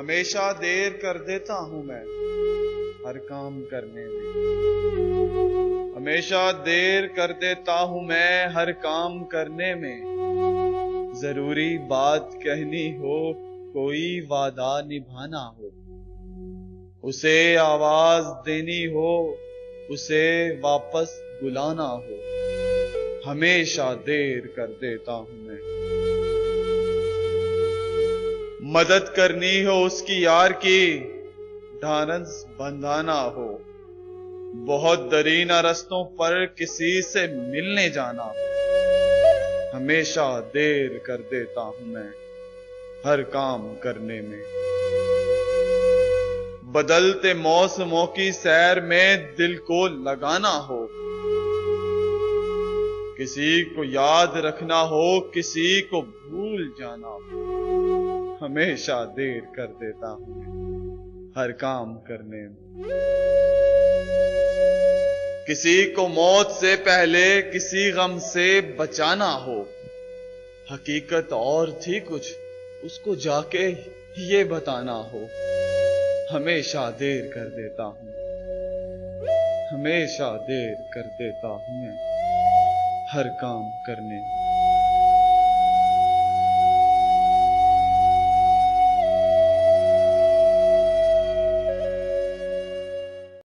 हमेशा देर कर देता हूं मैं हर काम करने में। हमेशा देर कर देता हूं मैं हर काम करने में। जरूरी बात कहनी हो, कोई वादा निभाना हो, उसे आवाज देनी हो, उसे वापस बुलाना हो, हमेशा देर कर देता हूं मैं। मदद करनी हो उसकी यार की, ढांढस बंधाना हो, बहुत दरीना रस्तों पर किसी से मिलने जाना हो, हमेशा देर कर देता हूं मैं हर काम करने में। बदलते मौसमों की सैर में दिल को लगाना हो, किसी को याद रखना हो, किसी को भूल जाना हो, हमेशा देर कर देता हूं हर काम करने में। किसी को मौत से पहले किसी गम से बचाना हो, हकीकत और थी कुछ उसको जाके ये बताना हो, हमेशा देर कर देता हूं, हमेशा देर कर देता हूं मैं हर काम करने में।